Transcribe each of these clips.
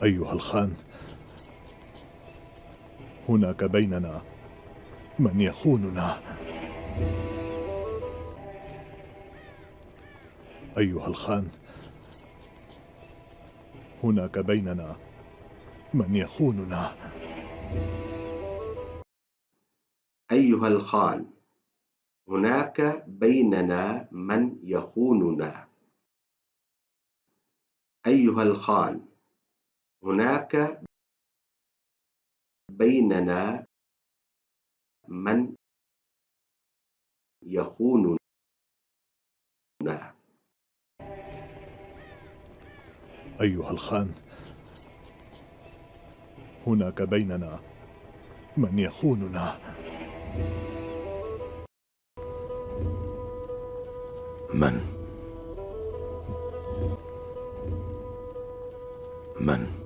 أيها الخان، هناك بيننا من يخوننا. أيها الخان، هناك بيننا من يخوننا. أيها الخان، هناك بيننا من يخوننا. أيها الخان، هناك بيننا من يخوننا. أيها الخان، هناك بيننا من يخوننا. من؟ من؟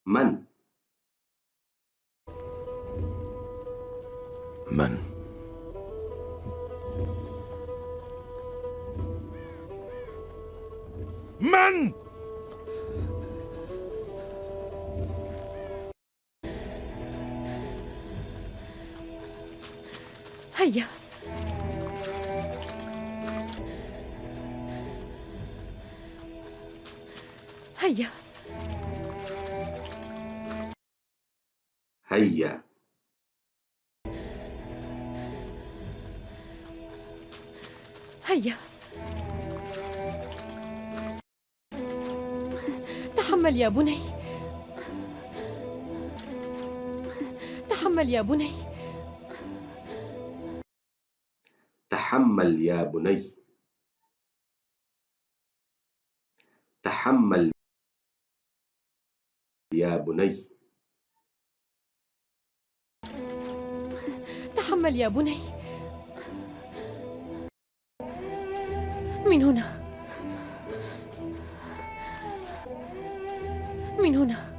من؟ من؟ من؟ هيا. هيا. هيا. هيا. تحمل يا بني. تحمل يا بني. تحمل يا بني. تحمل يا بني. تحمل يا بني. من هنا. من هنا.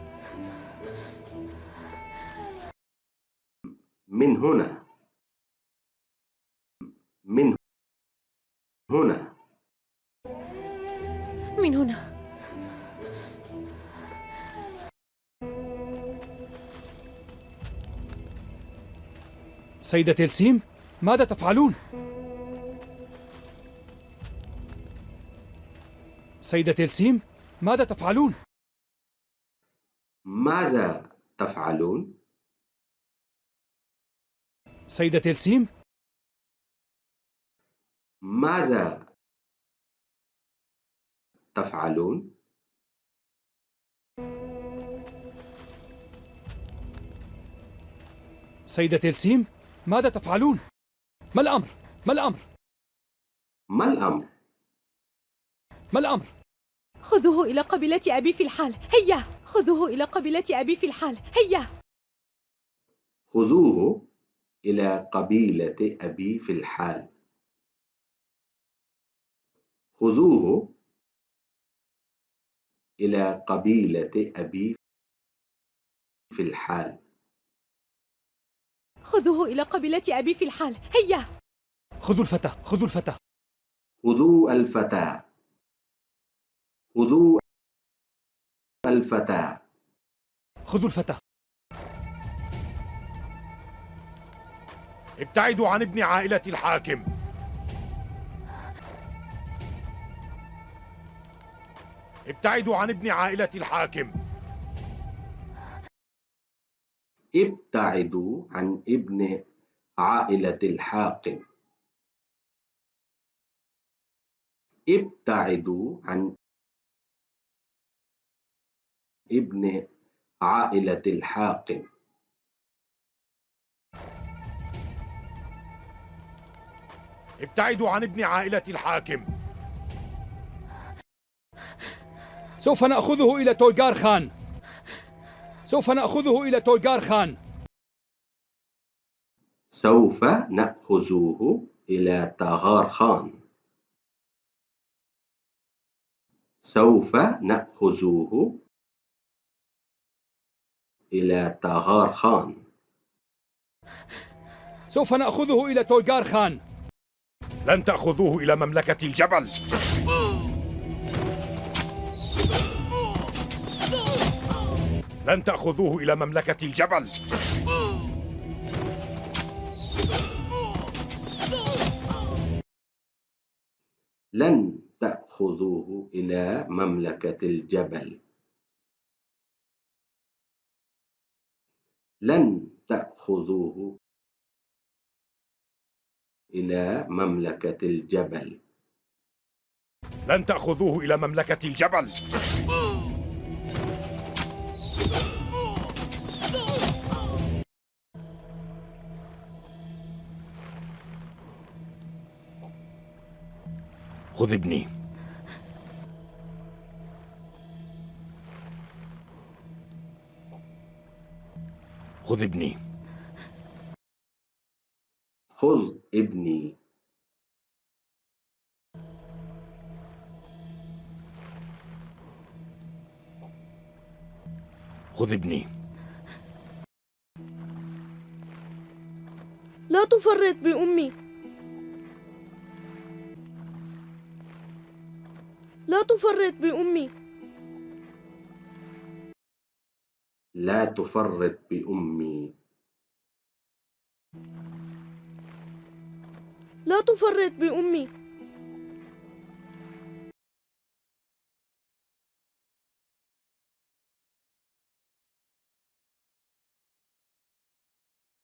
من هنا. من هنا. من هنا. سيدة تلسيم، ماذا تفعلون؟ سيدة تلسيم، ماذا تفعلون؟ ماذا تفعلون؟ سيدة تلسيم، ماذا تفعلون؟ سيدة تلسيم، ماذا تفعلون؟ ما الأمر؟ ما الأمر؟ ما الأمر؟ ما الأمر؟ خذوه إلى قبيلة أبي في الحال. هيا. خذوه إلى قبيلة أبي في الحال. هيا. خذوه إلى قبيلة أبي في الحال. خذوه إلى قبيلة أبي في الحال. خذوه إلى قبيلة أبي في الحال. هيا. خذوا الفتى، خذوا الفتى. خذوا الفتى. خذوا الفتى. خذوا الفتى. ابتعدوا عن ابن عائلة الحاكم. ابتعدوا عن ابن عائلة الحاكم. ابتعدوا عن ابن عائلة الحاكم. ابتعدوا عن ابن عائلة الحاكم. ابتعدوا عن ابن عائلة الحاكم. سوف نأخذه إلى تولغار خان. سوف نأخذه إلى تولغار خان. سوف نأخذه إلى تغار خان. سوف نأخذه إلى تغار خان. سوف نأخذه إلى تولغار خان. لن تأخذوه إلى مملكة الجبل. لن تأخذوه إلى مملكة الجبل. لن تأخذوه إلى مملكة الجبل. لن تأخذوه إلى مملكة الجبل. لن تأخذوه إلى مملكة الجبل. خذ ابني. خذ ابني. خذ ابني. خذ ابني. لا تفرط بأمي. لا تفرط بأمي. لا تفرط بأمي. لا تفرط بأمي.